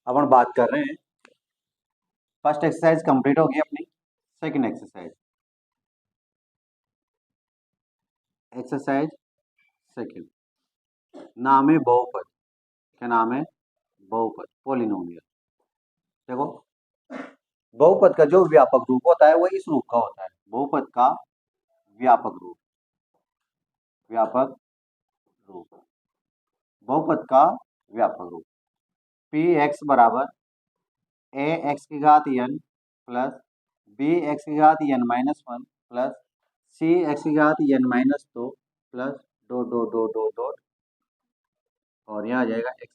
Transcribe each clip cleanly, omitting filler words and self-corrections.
अपन बात कर रहे हैं, फर्स्ट एक्सरसाइज कंप्लीट हो गई अपनी। सेकंड एक्सरसाइज, एक्सरसाइज सेकंड, नाम है बहुपद। क्या नाम है? बहुपद, पोलिनोमियल। देखो, बहुपद का जो व्यापक रूप होता है वो इस रूप का होता है। बहुपद का व्यापक रूप, व्यापक रूप, बहुपद का व्यापक रूप पी एक्स बराबर ए एक्स की घात एन प्लस बी एक्स की घात एन माइनस वन प्लस सी एक्स की घात एन माइनस दो plus dot dot dot dot dot, और यहाँ आ जाएगा एक्स,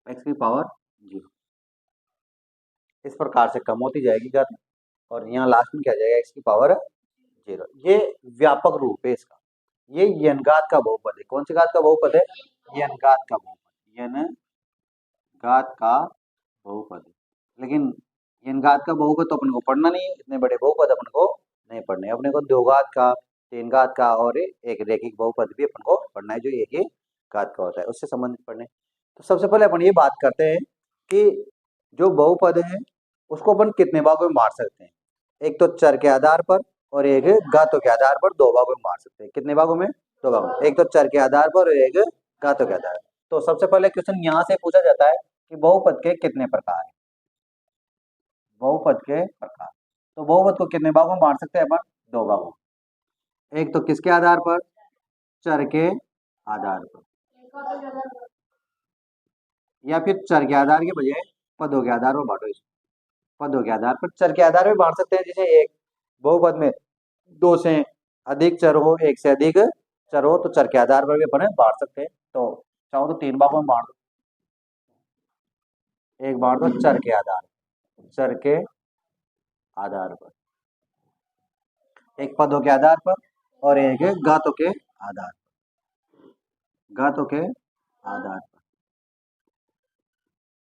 एक्स की पावर जीरो। इस प्रकार से कम होती जाएगी घात, और यहाँ लास्ट में क्या आ जाएगा? एक्स की पावर जीरो। ये व्यापक रूप है इसका। ये यन घात का बहुपद है। कौन सी घात का बहुपद है? यन घात का बहुपद, यन घात का बहुपद है। लेकिन यन घात का बहुपद तो अपने को पढ़ना नहीं है, इतने बड़े बहुपद अपने को नहीं पढ़ने। अपने को दो घात का, तीन घात का और एक रेखिक बहुपद भी अपन को पढ़ना है, जो एक ही घात का होता है, उससे संबंधित पढ़ने। तो सबसे पहले अपन ये बात करते हैं कि जो बहुपद है उसको अपन कितने भागों में बांट सकते हैं। एक तो चर के आधार पर और एक घातों के आधार पर दो भागों में बांट सकते हैं। कितने भागों में? दो भागों में। एक तो चर के आधार पर और एक घातों के आधार पर। तो सबसे पहले क्वेश्चन यहाँ से पूछा जाता है कि बहुपद के कितने प्रकार हैं। बहुपद के प्रकार, तो बहुपद को कितने भागों में बांट सकते हैं अपन? दो भागों में। एक तो किसके आधार पर? चर के आधार पर, या फिर चर के आधार के बजाय पदों के आधार पर बांटो। इसको पदों के आधार पर, चर के आधार पर बांट सकते हैं। जैसे एक बहुपद में दो से अधिक चर हो, एक से अधिक चर हो, तो चर के आधार पर भी अपन बांट सकते हैं। तो चाहो तो तीन भागों में बांट दो। एक बांट दो चर के आधार, चर के आधार पर, एक पदों के आधार पर और एक घातों के आधार पर। घातों के आधार पर,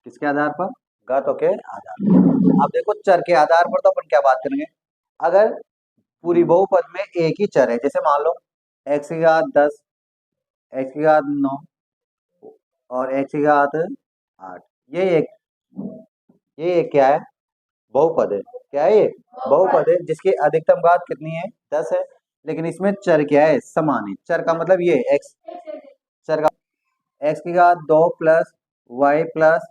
किसके आधार पर? घातों के आधार पर। अब देखो, चर के आधार पर तो अपन क्या बात करेंगे? अगर पूरी बहुपद में एक ही चर है, जैसे मान लो एक्स की घात 10, एक्स की घात 9 और एक्स की घात 8, ये एक क्या है? बहुपद है। क्या है ये? बहुपद है, जिसकी अधिकतम घात कितनी है? 10 है। लेकिन इसमें चर क्या है? समान है। चर का मतलब ये एक्स, चर का एक्स की घात 2 प्लस वाई प्लस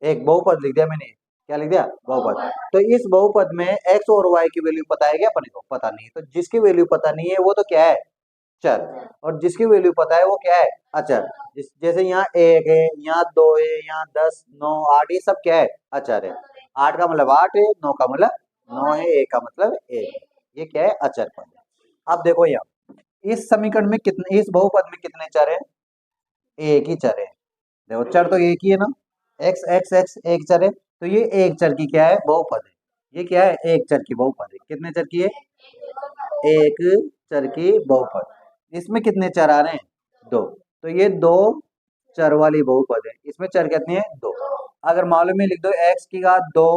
एक बहुपद लिख दिया मैंने। क्या लिख दिया? बहुपद। तो इस बहुपद में एक्स और वाई की वैल्यू पता है क्या? अपने को पता नहीं है। तो जिसकी वैल्यू पता नहीं है वो तो क्या है? चर। और जिसकी वैल्यू पता है वो क्या है? अचर। जैसे यहाँ एक है, यहाँ 2 है, यहाँ 10, 9, 8, ये सब क्या है? अचर है। 8 का मतलब 8 है, 9 का मतलब 9 है, 1 का मतलब 1 है। ये क्या है? अचर पद है। अब देखो यहाँ इस समीकरण में कितने, इस बहुपद में कितने चर है? एक ही चर है। देखो, चर तो एक ही है ना, एक्स एक्स एक्स एक चर है। तो ये एक चर की क्या है? बहुपद है। ये क्या है? एक चर की बहुपद है। कितने चर की है? एक चर की बहुपद। इसमें कितने चर आ रहे हैं? दो। तो ये दो चर वाली बहुपद है। इसमें चर कितने हैं? दो। अगर मालूम में लिख दो एक्स की घात 2,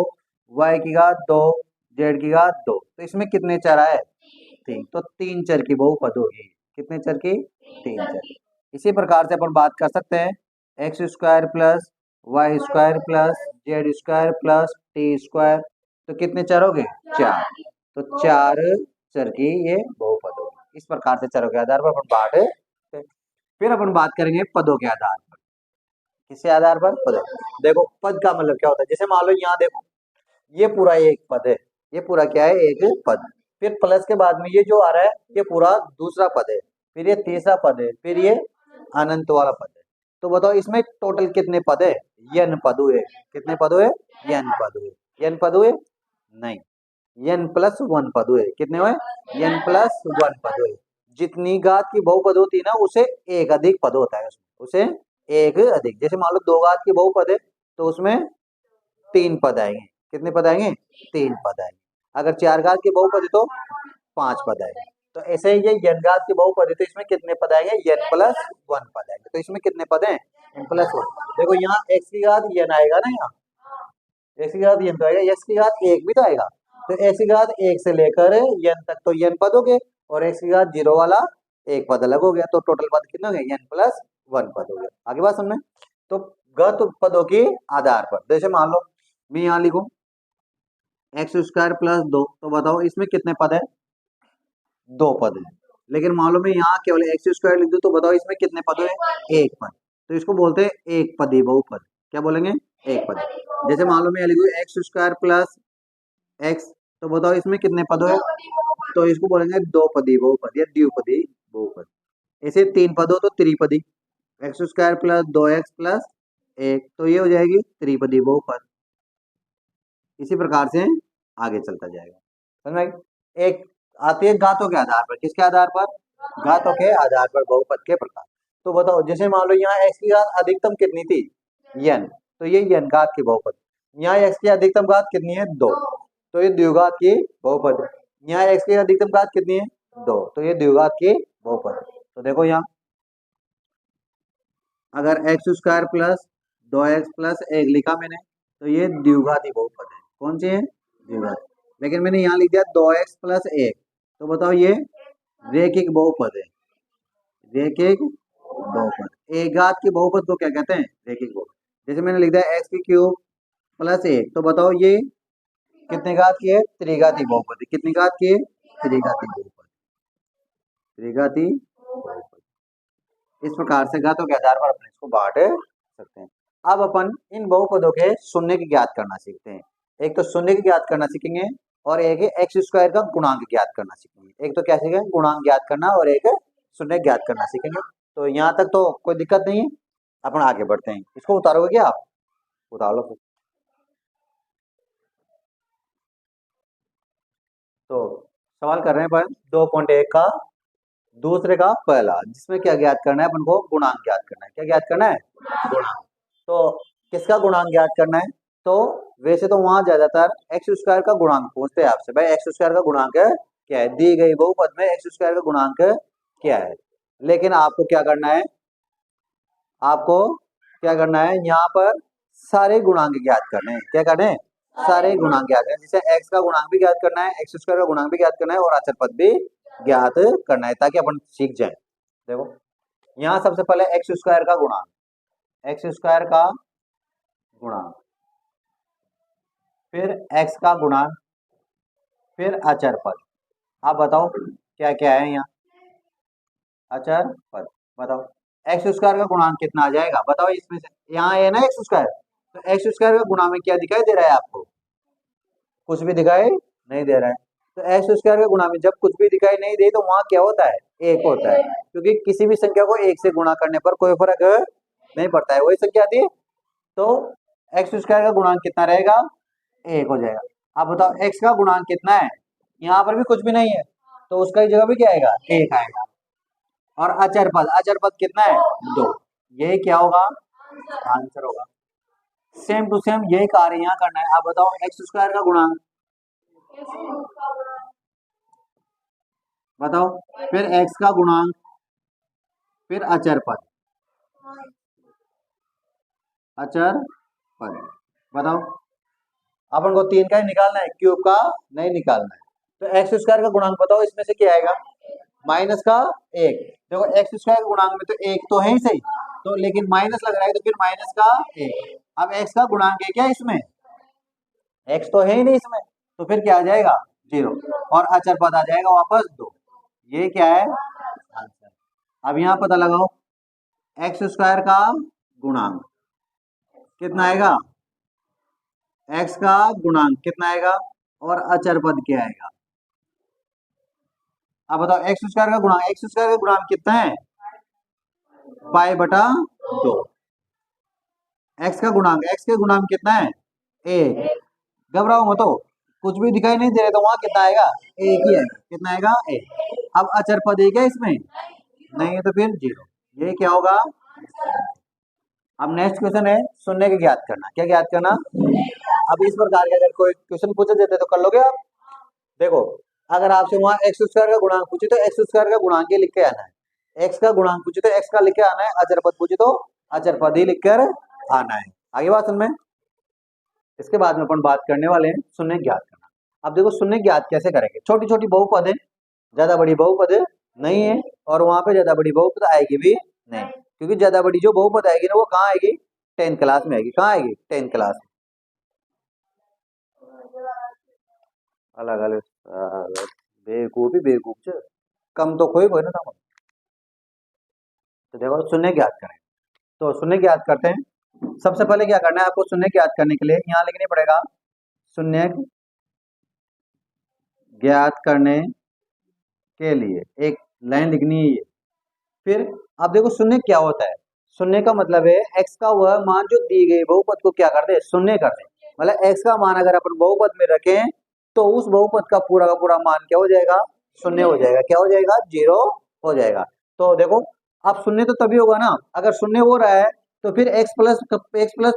वाई की घात 2, जेड की घात 2, तो इसमें कितने चर आए? तीन। तो तीन चर की बहुपद होगी। कितने चर की? तीन चर। इसी प्रकार से अपन बात कर सकते हैं X square plus Y square plus Z square plus T square. तो कितने चर हो गए? चार। तो चार चर की ये बहुपद होगी। इस प्रकार से चरों के आधार पर अपन बांटे। फिर अपन बात करेंगे पदों के आधार पर। किसके आधार पर? पदों। देखो, पद का मतलब क्या होता है? जैसे मान लो यहाँ देखो, ये पूरा एक पद है। ये पूरा क्या है? एक पद। फिर प्लस के बाद में ये जो आ रहा है ये पूरा दूसरा पद है। फिर ये तीसरा पद है। फिर ये अनंत वाला पद है। तो बताओ इसमें टोटल कितने पद है? यन पद हुए। कितने पद हुए? यन पद हुए। यन पद हुए? नहीं, यन प्लस वन पद हुए। कितने हुए? यन प्लस वन पद हुए। जितनी घात की बहुपद होती है ना, उसे एक अधिक पद होता है उसमें, उसे एक अधिक। जैसे मान लो दो घात की बहुपद है तो उसमें तीन पद आएंगे। कितने पद आएंगे? तीन पद आएंगे। अगर चार घात की बहुपद है तो पांच पद आएंगे। तो ऐसे ही ये यन घात की बहुपद है तो इसमें कितने पद आएंगे? यन प्लस वन पद आएंगे। तो इसमें कितने पद हैं? N plus one. देखो यहाँ एक्स की घात यन आएगा ना, यहाँ एक्स की घात यन तो आएगा, एक्स की घात एक भी तो आएगा। तो एक्स की घात एक से लेकर यन तक तो यन पद हो गए, और एक्स की घात जीरो वाला एक पद अलग हो गया। तो टोटल पद कितने हो गए? यन प्लस वन पद हो गया। आगे बात सुनना। तो गत पदों के आधार पर, जैसे मान लो मैं यहाँ लिखूं एक्स स्क्वायर प्लस 2, तो बताओ इसमें कितने पद है? 2 पद है। लेकिन मान लो मैं यहाँ केवल एक्स स्क्वायर लिख दूं, तो बताओ इसमें कितने पद है? 1 पद। तो इसको बोलते हैं एक पदी बहुपद। क्या बोलेंगे? एक पद। जैसे मान लो मैं लिखूं एक्स स्क्वायर प्लस एक्स, तो बताओ इसमें कितने पद है? तो इसको बोलेंगे दो पदी बहुपद या द्विपदी बहुपद। ऐसे 3 पद हो तो त्रिपदी, X square plus 2x plus 1, तो ये हो जाएगी त्रिपदी बहुपद। इसी प्रकार से आगे चलता जाएगा। समझ में आई? एक आती है घातों के आधार पर। किसके आधार पर? घातों के आधार पर बहुपद के प्रकार। तो बताओ जैसे मान लो यहाँ x की घात अधिकतम कितनी थी? n, तो ये n घात की बहुपद। यहाँ x की अधिकतम घात कितनी है? 2, तो ये द्विघात की बहुपद है। यहाँ x की अधिकतम घात कितनी है? 2, तो ये द्विघात की बहुपद है। तो देखो यहाँ अगर x square plus 2x plus 1 लिखा मैंने, तो ये द्विघाती बहुपद है। कौन सी है? द्विघात। लेकिन मैंने यहाँ लिख दिया 2x प्लस 1, तो बताओ ये रेखिक बहुपद है। रेखिक बहुपद। एक घात की बहुपद को क्या कहते हैं? रेखिक बहुपद। जैसे मैंने लिख दिया एक्स की क्यूब प्लस 1, तो बताओ ये कितने घात की है? त्रिघाती बहुपद है। कितनी घात की है? त्रिघाती बहुपद। त्रिघाती बहुपद। इस प्रकार से घातों के आधार पर अपन इसको बांट सकते हैं। अब अपन इन बहुपदों के शून्य की ज्ञात करना सीखते हैं। एक तो शून्य की ज्ञात करना सीखेंगे और एक है एक्स स्क्वायर का गुणांक ज्ञात करना सीखेंगे। एक तो क्या सीखेंगे? गुणांक ज्ञात करना, और एक शून्य ज्ञात करना सीखेंगे। तो यहाँ तक तो कोई दिक्कत नहीं है, अपन आगे बढ़ते हैं। इसको उतारोगे क्या आप? उतार लो। तो सवाल कर रहे हैं अपन 2.1 का दूसरे का पहला, जिसमें क्या ज्ञात करना है अपन को? गुणांक ज्ञात करना है। क्या ज्ञात करना है? गुणांक। तो किसका गुणांक ज्ञात करना है? तो वैसे तो वहां ज्यादातर एक्स स्क्वायर का गुणांक पूछते हैं आपसे, भाई एक्स स्क्वायर का गुणांक क्या है? दी गई बहुपद में एक्स स्क्वायर का गुणांक क्या है? लेकिन आपको क्या करना है? आपको क्या करना है? यहाँ पर सारे गुणांक ज्ञात करने हैं। क्या करने हैं? सारे गुणांक ज्ञात करने हैं। जैसे एक्स का गुणांक भी ज्ञात करना है, एक्स स्क्वायर का गुणांक भी ज्ञात करना है, और अचर पद भी ज्ञात करना है, ताकि अपन सीख जाए। देखो यहाँ सबसे पहले एक्स स्क्वायर का गुणांक, एक्स स्क्वायर का गुणांक, फिर एक्स का गुणांक, फिर अचर पद। आप बताओ क्या क्या है यहाँ? अचर पद। बताओ एक्स स्क्वायर का गुणांक कितना आ जाएगा? बताओ इसमें से। यहाँ है ना एक्स स्क्वायर, तो एक्स स्क्वायर का गुणांक में क्या दिखाई दे रहा है आपको? कुछ भी दिखाई नहीं दे रहा है। तो एक्स स्क्वायर का गुणा में जब कुछ भी दिखाई नहीं दे, तो वहां क्या होता है? एक होता है, क्योंकि किसी भी संख्या को एक से गुणा करने पर कोई फर्क नहीं पड़ता है, वही संख्या आती है। तो एक्स स्क्वायर का गुणांक कितना रहेगा? एक हो जाएगा। अब बताओ एक्स का गुणांक कितना है? यहाँ पर भी कुछ भी नहीं है, तो उसका जगह भी क्या आएगा? एक आएगा। और अचर पद, अचर पद कितना है? 2। ये क्या होगा? आंसर होगा। सेम टू सेम यही कार्य यहाँ करना है। आप बताओ एक्स स्क्वायर का गुणांक बताओ, फिर x का गुणांक, फिर अचर पद, अचर पद। बताओ अपन को 3 का ही निकालना है, क्यूब का नहीं निकालना है। तो एक्स स्क्वायर का गुणांक बताओ, इसमें से क्या आएगा? माइनस का 1। देखो एक्स स्क्वायर के गुणांक में तो 1 तो है ही सही, तो लेकिन माइनस लग रहा है, तो फिर माइनस का 1। अब x का गुणांक है क्या इसमें? x तो है ही नहीं इसमें, तो फिर क्या आ जाएगा? 0, और अचर पद आ जाएगा वापस 2। ये क्या है? आंसर। अब यहाँ पता लगाओ एक्स स्क्वायर का गुणांक कितना आएगा? एक्स का गुणांक कितना आएगा? और अचर पद क्या आएगा? अब बताओ एक्स स्क्वायर का गुणांक, एक्स स्क्वायर का गुणांक कितना है? पाई बटा 2। एक्स का गुणांक, एक्स के गुणांक कितना है? 1। घबराओ मत, कुछ भी दिखाई नहीं दे रहा, तो वहां कितना आएगा? 1 ही आएगा। कितना आएगा? 1। अब अचर पद है क्या इसमें? नहीं है, तो फिर 0। ये क्या होगा? अब नेक्स्ट क्वेश्चन है शून्य के ज्ञात करना। क्या ज्ञात करना? अब इस प्रकार के अगर कोई क्वेश्चन पूछे देते तो कर लोगे आप? देखो अगर आपसे वहां एक्स स्क्वायर का गुणांक पूछे तो एक्स स्क्वायर का गुणांक ही लिख के आना है, एक्स का गुणांक पूछे तो एक्स का लिख के आना है, अचर पद पूछे तो अचर पद ही लिख कर आना है। आगे बात सुन में। इसके बाद में अपन बात करने वाले हैं शून्य ज्ञात करना। अब देखो शून्य ज्ञात कैसे करेंगे? छोटी छोटी बहुपद है, ज्यादा बड़ी बहुपद नहीं है, और वहां पे ज्यादा बड़ी बहुपद आएगी भी नहीं, क्योंकि ज्यादा बड़ी जो बहुपद आएगी ना वो कहाँ आएगी? 10th क्लास में आएगी। कहाँ आएगी? 10th क्लास में। अलग अलग बेवकूफ ही बेवकूफ छ, कम तो कोई ना था। तो देखो शून्य ज्ञात करें, तो शून्य ज्ञात करते हैं। सबसे पहले क्या करना है आपको? शून्य ज्ञात करने के लिए यहाँ लिखनी पड़ेगा शून्य ज्ञात करने के लिए एक लाइन लिखनी है ये। फिर अब देखो शून्य क्या होता है? शून्य का मतलब है x का वह मान जो दी गई बहुपद को क्या कर दे? शून्य कर दे। मतलब x का मान अगर अपन बहुपद में रखें तो उस बहुपद का पूरा मान क्या हो जाएगा? शून्य हो जाएगा। क्या हो जाएगा? 0 हो जाएगा। तो देखो अब शून्य तो तभी होगा ना अगर शून्य हो रहा है, तो फिर x प्लस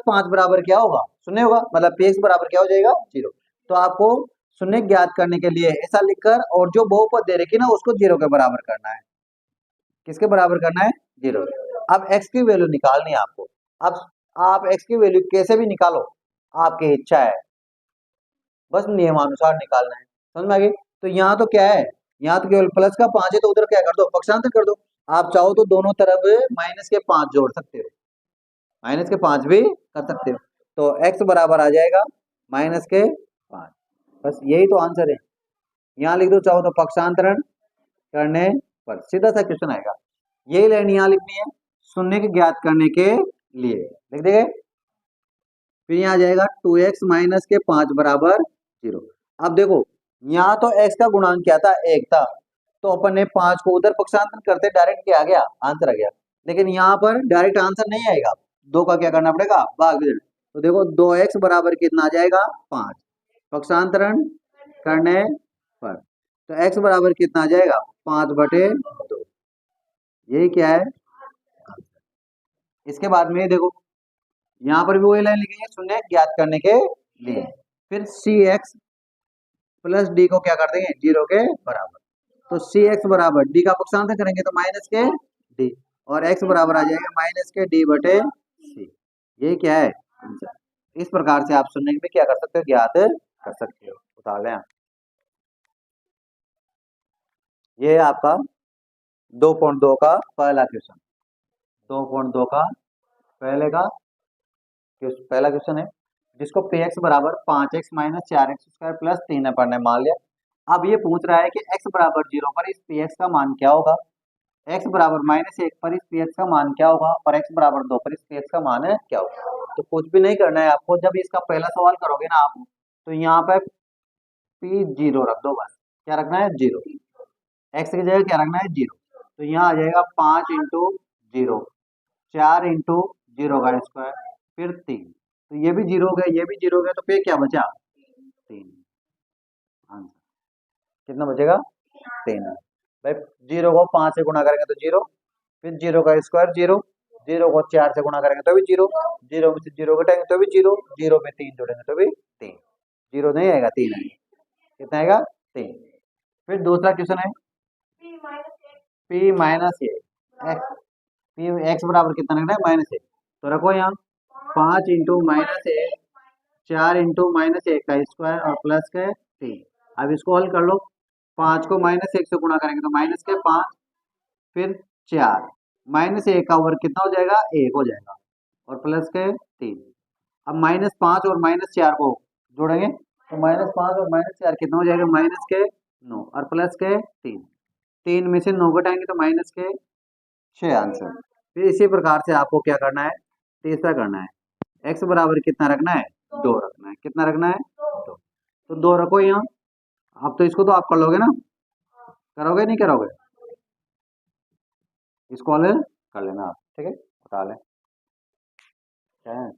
5 बराबर क्या होगा? शून्य होगा। मतलब px बराबर क्या हो जाएगा? 0। तो आपको शून्य ज्ञात करने के लिए ऐसा लिखकर और जो बहुपद दे रखी ना उसको 0 के बराबर करना है। किसके बराबर करना है? 0। अब x की वैल्यू निकालनी है आपको। अब आप x की वैल्यू कैसे भी निकालो, आपकी इच्छा है, बस नियमानुसार निकालना है। समझ में आ गई? तो यहाँ तो क्या है? यहाँ तो केवल प्लस का 5 है, तो उधर क्या कर दो? पक्षांतर कर दो। आप चाहो तो दोनों तरफ माइनस के 5 जोड़ सकते हो, माइनस के 5 भी कर सकते हो। तो x बराबर आ जाएगा माइनस के 5। बस यही तो आंसर है। यहाँ लिख दो, चाहो तो पक्षांतरण करने पर सीधा सा क्वेश्चन आएगा। यही लाइन यहाँ लिखनी है शून्य के ज्ञात करने के लिए। लिख देंगे। फिर यहाँ आ जाएगा 2x माइनस के 5 बराबर 0। अब देखो यहाँ तो x का गुणांक क्या था? 1 था, तो अपन ने 5 को उधर पक्षांतर करते डायरेक्ट क्या आ गया? आंसर आ गया। लेकिन यहाँ पर डायरेक्ट आंसर नहीं आएगा, 2 का क्या करना पड़ेगा? भाग देना। तो देखो 2x बराबर कितना आ जाएगा? 5। पक्षांतरण करने पर तो x बराबर कितना आ जाएगा? 5/2। यही क्या है? इसके बाद में देखो यहाँ पर भी वही लाइन लिखेंगे शून्य ज्ञात करने के लिए। फिर cx प्लस डी को क्या कर देंगे? 0 के बराबर। तो cx बराबर डी का पक्षांतर करेंगे तो माइनस के डी, और x बराबर आ जाएगा माइनस के d/c। ये क्या है? आंसर। इस प्रकार से आप शून्य में क्या कर सकते हो? ज्ञात कर सकते हो। उतार लें। ये आपका 2.2 का पहला क्वेश्चन। 2.2 का पहला क्वेश्चन है जिसको px बराबर 5x minus 4x square plus 3 अपन ने मान लिया। अब ये पूछ रहा है कि x बराबर 0 पर इस px का मान क्या होगा, x बराबर -1 पर इस px का मान क्या होगा, और x बराबर 2 पर इस px का मान क्या होगा। तो कुछ भी नहीं करना है आपको। जब इसका पहला सवाल करोगे ना आप, तो यहाँ पे p0 रख दो। बस क्या रखना है? 0। x की जगह क्या रखना है? 0। तो यहाँ आ जाएगा 5 इंटू 0, 4 इंटू 0 का स्क्वायर, फिर 3। तो ये भी 0 हो गया, ये भी 0 हो गया, तो पे क्या बचा? 3। आंसर कितना बचेगा? 3। भाई 0 को 5 से गुणा करेंगे तो 0, फिर 0 का स्क्वायर 0, 0 को 4 से गुणा करेंगे तो भी 0, 0 में से 0 घटाएंगे तो भी 0, 0 में 3 जोड़ेंगे तो भी 3। 0 नहीं आएगा, 3 आएगा। कितना आएगा? 3। फिर दूसरा क्वेश्चन है p माइनस ए एक्स। पी एक्स बराबर कितना रखना है? -1। तो रखो यहाँ 5 इंटू -1, 4 इंटू -1 का स्क्वायर और प्लस के 3। अब इसको हल कर लो। 5 को -1 से गुणा करेंगे तो माइनस के 5, फिर 4, -1 का वर्ग कितना हो जाएगा? 1 हो जाएगा, और प्लस के 3। अब -5 और -4 को जोड़ेंगे तो -5 और -4 कितना हो जाएगा? माइनस के 9 और प्लस के 3। 3 में से 9 घटाएंगे तो माइनस के 6। आंसर। फिर इसी प्रकार से आपको क्या करना है? तीसरा करना है। x बराबर कितना रखना है? 2 रखना है। कितना रखना है? 2। तो 2 रखो यहाँ। अब तो इसको तो आप कर लोगे ना? करोगे नहीं करोगे? इसको हल कर लेना आप। ठीक है, बता लें क्या है।